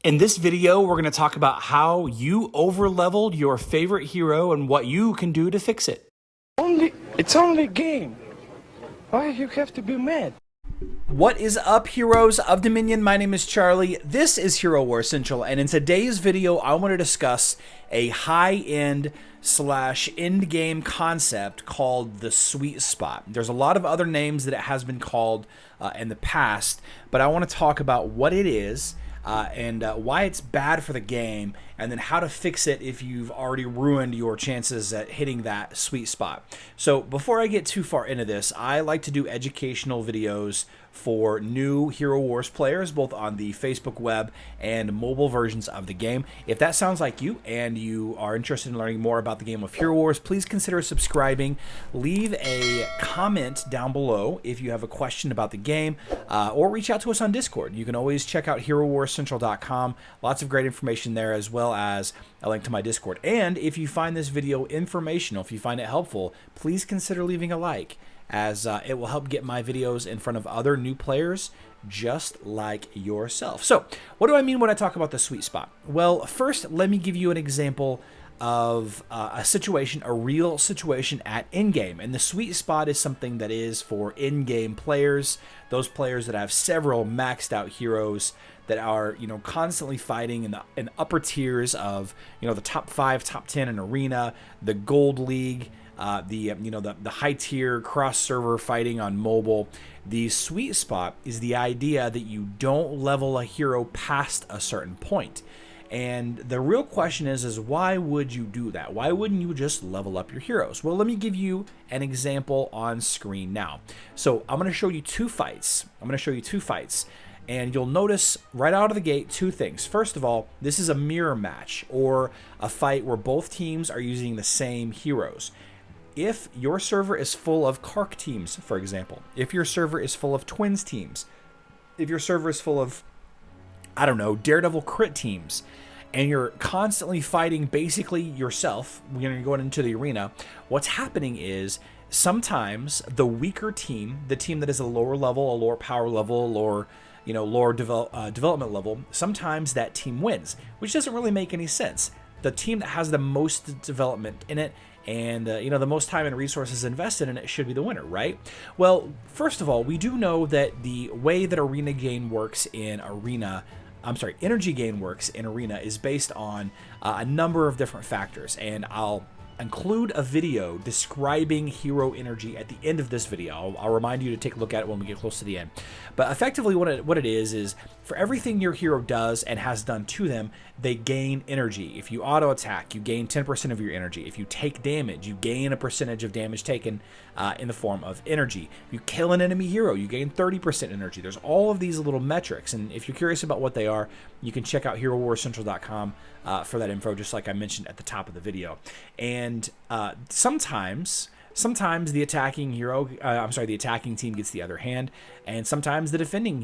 In this video, we're going to talk about how you overleveled your favorite hero and what you can do to fix it. It's only a game. Why you have to be mad? What is up, heroes of Dominion? My name is Charlie. This is Hero Wars Central, and in today's video, I want to discuss a high-end slash end-game concept called the sweet spot. There's a lot of other names that it has been called in the past, but I want to talk about what it is, and why it's bad for the game, and then how to fix it if you've already ruined your chances at hitting that sweet spot. So before I get too far into this, I like to do educational videos for new Hero Wars players, both on the Facebook web and mobile versions of the game. If that sounds like you and you are interested in learning more about the game of Hero Wars, please consider subscribing. Leave a comment down below if you have a question about the game, or reach out to us on Discord. You can always check out herowarscentral.com. Lots of great information there, as well as a link to my Discord. And if you find this video informational, if you find it helpful, please consider leaving a like, as it will help get my videos in front of other new players just like yourself. So what do I mean when I talk about the sweet spot? Well, first, let me give you an example of a situation, a real situation at in-game. And the sweet spot is something that is for in-game players, those players that have several maxed out heroes that are, constantly fighting in the upper tiers of, the top 5, top 10 in arena, the gold league, the high tier cross server fighting on mobile. The sweet spot is the idea that you don't level a hero past a certain point. And the real question is why would you do that? Why wouldn't you just level up your heroes? Well, let me give you an example on screen now. So I'm going to show you two fights. And you'll notice right out of the gate two things. First of all, this is a mirror match, or a fight where both teams are using the same heroes. If your server is full of Kark teams, for example, if your server is full of Twins teams, if your server is full of, Daredevil crit teams, and you're constantly fighting basically yourself when you're going into the arena, what's happening is sometimes the weaker team, the team that is a lower level, a lower power level, lower development level, sometimes that team wins, which doesn't really make any sense. The team that has the most development in it and the most time and resources invested in it should be the winner, right? Well, first of all, we do know that the way that energy gain works in arena is based on a number of different factors, and I'll include a video describing hero energy at the end of this video. I'll remind you to take a look at it when we get close to the end. But effectively what it is for everything your hero does and has done to them, they gain energy. If you auto attack, you gain 10% of your energy. If you take damage, you gain a percentage of damage taken in the form of energy. You kill an enemy hero, you gain 30% energy. There's all of these little metrics, and if you're curious about what they are, you can check out herowarscentral.com for that info, just like I mentioned at the top of the video. And sometimes the attacking team gets the other hand, and sometimes the defending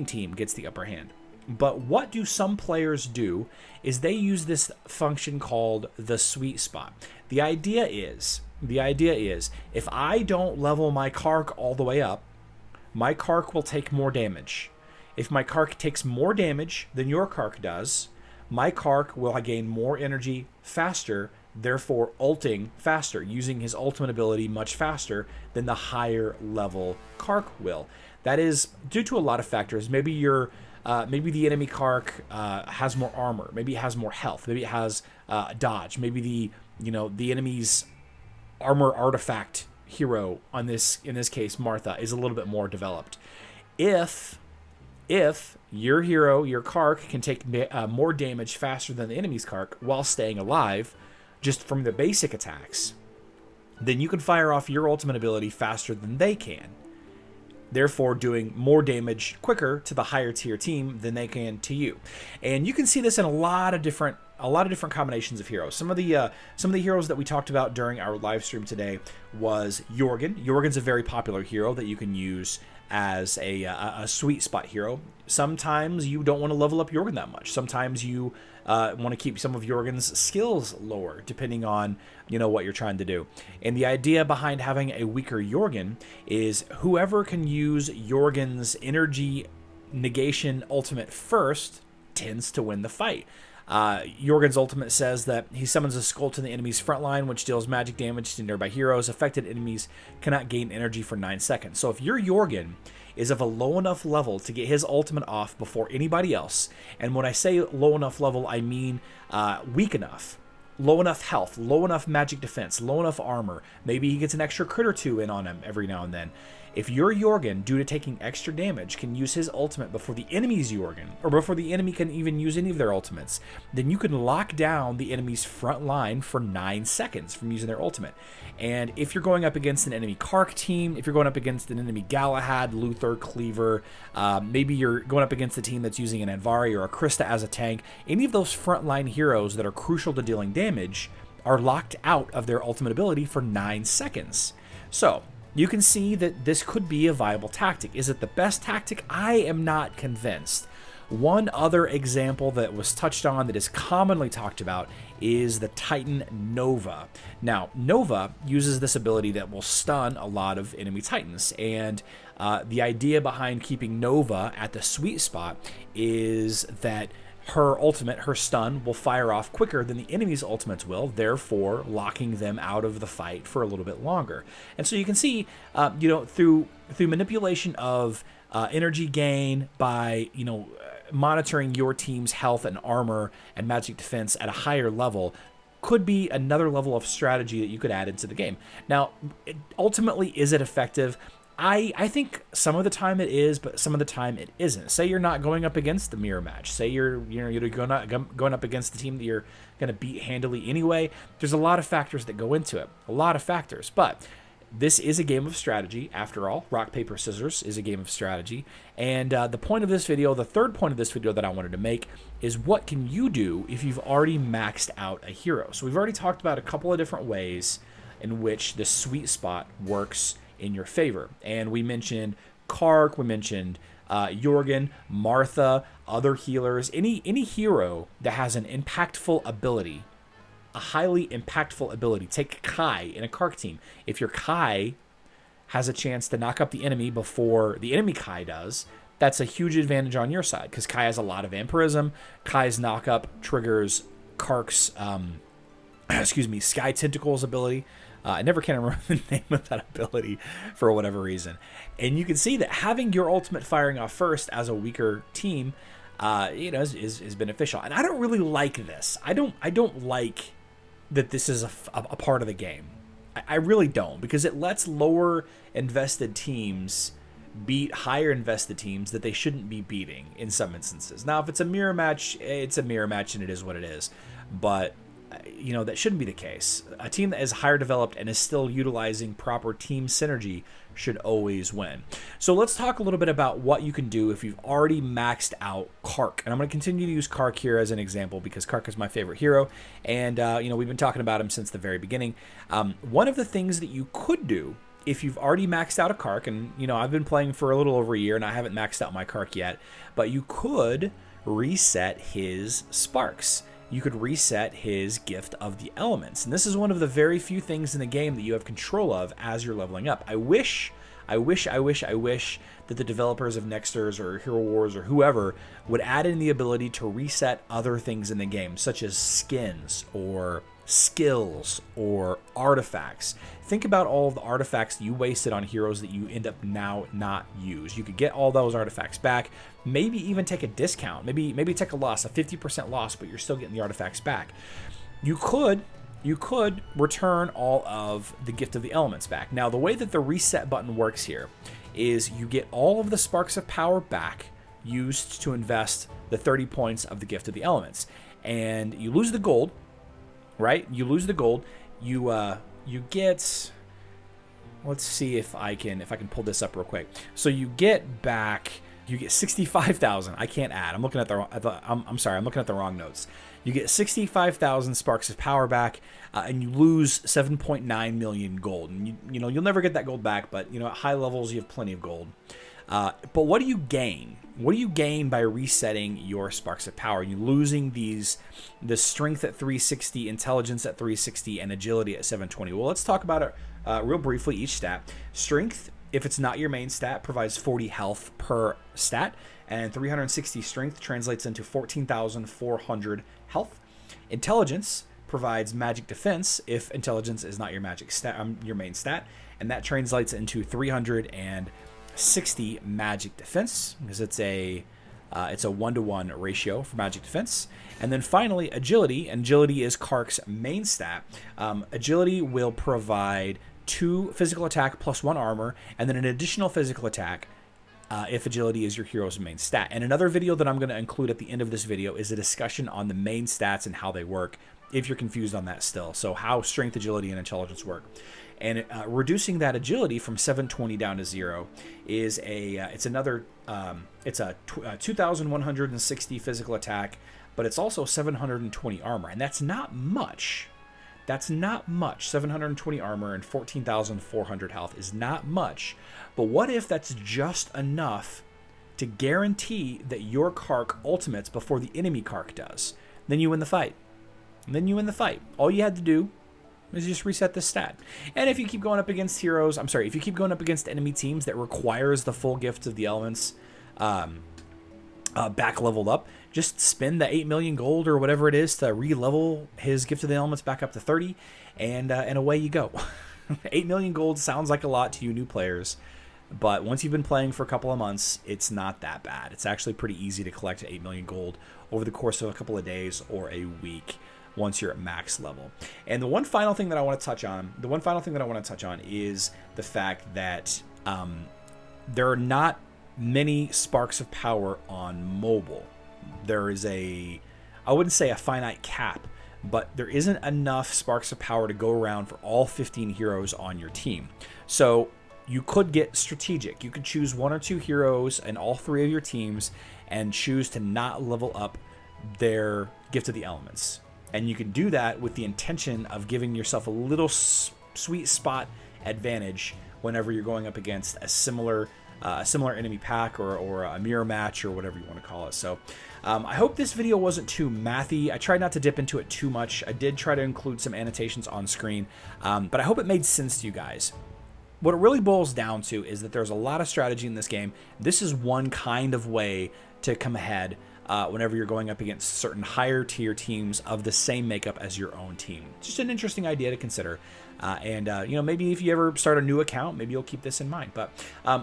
team gets the upper hand. But what do some players do is they use this function called the sweet spot. The idea is if I don't level my Kark all the way up, my Kark will take more damage. If my Kark takes more damage than your Kark does, my Kark will gain more energy faster, therefore ulting faster, using his ultimate ability much faster than the higher level Kark will. That is due to a lot of factors. Maybe the enemy Kark has more armor. Maybe it has more health. Maybe it has dodge. Maybe the enemy's armor artifact hero in this case, Martha, is a little bit more developed. If your hero, your Kark, can take more damage faster than the enemy's Kark while staying alive, just from the basic attacks, then you can fire off your ultimate ability faster than they can, therefore doing more damage quicker to the higher tier team than they can to you. And you can see this in a lot of different combinations of heroes. Some of the heroes that we talked about during our live stream today was Jorgen. Jorgen's a very popular hero that you can use as a sweet spot hero. Sometimes you don't want to level up Jorgen that much. Sometimes you want to keep some of Jorgen's skills lower, depending on what you're trying to do. And the idea behind having a weaker Jorgen is whoever can use Jorgen's energy negation ultimate first tends to win the fight. Jorgen's ultimate says that he summons a skull to the enemy's front line, which deals magic damage to nearby heroes. Affected enemies cannot gain energy for 9 seconds. So if your Jorgen is of a low enough level to get his ultimate off before anybody else, and when I say low enough level, I mean weak enough, low enough health, low enough magic defense, low enough armor, maybe he gets an extra crit or two in on him every now and then. If your Jorgen, due to taking extra damage, can use his ultimate before the enemy's Jorgen, or before the enemy can even use any of their ultimates, then you can lock down the enemy's front line for 9 seconds from using their ultimate. And if you're going up against an enemy Kark team, if you're going up against an enemy Galahad, Luther, Cleaver, maybe you're going up against a team that's using an Andvari or a Krista as a tank, any of those frontline heroes that are crucial to dealing damage are locked out of their ultimate ability for 9 seconds. So you can see that this could be a viable tactic. Is it the best tactic? I am not convinced. One other example that was touched on that is commonly talked about is the Titan Nova. Now, Nova uses this ability that will stun a lot of enemy Titans, and the idea behind keeping Nova at the sweet spot is that her ultimate, her stun, will fire off quicker than the enemy's ultimates will, therefore locking them out of the fight for a little bit longer. And so you can see, through manipulation of energy gain by, monitoring your team's health and armor and magic defense at a higher level, could be another level of strategy that you could add into the game. Now, ultimately, is it effective? I think some of the time it is, but some of the time it isn't. Say you're not going up against the mirror match. Say you're going up against the team that you're going to beat handily anyway. There's a lot of factors that go into it. A lot of factors. But this is a game of strategy, after all. Rock, paper, scissors is a game of strategy. And the point of this video, the third point of this video that I wanted to make, is what can you do if you've already maxed out a hero? So we've already talked about a couple of different ways in which the sweet spot works in your favor. And we mentioned Kark, we mentioned Jorgen, Martha, other healers, any hero that has an impactful ability, a highly impactful ability. Take Kai in a Kark team. If your Kai has a chance to knock up the enemy before the enemy Kai does, that's a huge advantage on your side, because Kai has a lot of vampirism. Kai's knockup triggers Kark's Sky Tentacles ability. I never can remember the name of that ability for whatever reason. And you can see that having your ultimate firing off first as a weaker team, is beneficial. And I don't really like this. I don't like that this is a part of the game. I really don't, because it lets lower invested teams beat higher invested teams that they shouldn't be beating in some instances. Now, if it's a mirror match, it's a mirror match and it is what it is. But that shouldn't be the case. A team that is higher developed and is still utilizing proper team synergy should always win. So let's talk a little bit about what you can do if you've already maxed out Kark. And I'm going to continue to use Kark here as an example because Kark is my favorite hero. And, we've been talking about him since the very beginning. One of the things that you could do if you've already maxed out a Kark, and, I've been playing for a little over a year and I haven't maxed out my Kark yet, but you could reset his sparks. You could reset his gift of the elements. And this is one of the very few things in the game that you have control of as you're leveling up. I wish that the developers of Nexters or Hero Wars or whoever would add in the ability to reset other things in the game, such as skins or skills or artifacts. Think about all of the artifacts that you wasted on heroes that you end up now not use. You could get all those artifacts back, maybe even take a discount, maybe take a loss, a 50% loss, but you're still getting the artifacts back. You could return all of the gift of the elements back. Now, the way that the reset button works here is you get all of the sparks of power back used to invest the 30 points of the gift of the elements, and you lose the gold. Right? You lose the gold. You get, let's see if I can pull this up real quick. So you get 65,000. I can't add. I'm looking at I'm sorry. I'm looking at the wrong notes. You get 65,000 sparks of power back, and you lose 7.9 million gold. And you'll never get that gold back, but at high levels you have plenty of gold. But what do you gain? What do you gain by resetting your sparks of power? You're losing the strength at 360, intelligence at 360, and agility at 720. Well, let's talk about it real briefly, each stat. Strength, if it's not your main stat, provides 40 health per stat. And 360 strength translates into 14,400 health. Intelligence provides magic defense if intelligence is not your magic stat, your main stat, and that translates into 360 magic defense because it's a 1-to-1 ratio for magic defense. And then finally, agility. Agility is Kark's main stat. Agility will provide 2 physical attack plus 1 armor, and then an additional physical attack if agility is your hero's main stat. And another video that I'm going to include at the end of this video is a discussion on the main stats and how they work, if you're confused on that still. So how strength, agility, and intelligence work. And reducing that agility from 720 down to 0 is it's a 2,160 physical attack, but it's also 720 armor, and that's not much. That's not much. 720 armor and 14,400 health is not much. But what if that's just enough to guarantee that your Kark ultimates before the enemy Kark does? Then you win the fight. All you had to do is just reset the stat. And if you keep going up against if you keep going up against enemy teams that requires the full gift of the elements back leveled up, just spend the 8 million gold or whatever it is to re-level his gift of the elements back up to 30, and away you go. 8 million gold sounds like a lot to you new players, but once you've been playing for a couple of months, it's not that bad. It's actually pretty easy to collect 8 million gold over the course of a couple of days or a week once you're at max level. And the one final thing that I want to touch on, is the fact that there are not many sparks of power on mobile. There is I wouldn't say a finite cap, but there isn't enough sparks of power to go around for all 15 heroes on your team. So you could get strategic. You could choose 1 or 2 heroes in all 3 of your teams and choose to not level up their gift of the elements. And you can do that with the intention of giving yourself a little sweet spot advantage whenever you're going up against a similar enemy pack or a mirror match or whatever you want to call it. So I hope this video wasn't too mathy. I tried not to dip into it too much. I did try to include some annotations on screen, but I hope it made sense to you guys. What it really boils down to is that there's a lot of strategy in this game. This is one kind of way to come ahead whenever you're going up against certain higher tier teams of the same makeup as your own team. Just an interesting idea to consider. Maybe if you ever start a new account, maybe you'll keep this in mind. But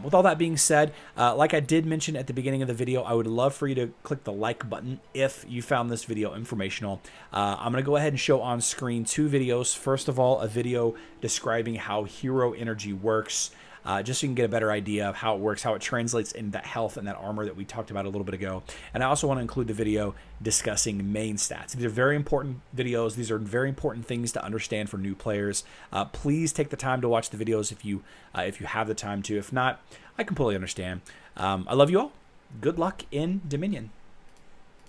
with all that being said, like I did mention at the beginning of the video, I would love for you to click the like button if you found this video informational. I'm going to go ahead and show on screen 2 videos. First of all, a video describing how hero energy works, just so you can get a better idea of how it works, how it translates into that health and that armor that we talked about a little bit ago. And I also want to include the video discussing main stats. These are very important videos. These are very important things to understand for new players. Please take the time to watch the videos if you have the time to. If not, I completely understand. I love you all. Good luck in Dominion.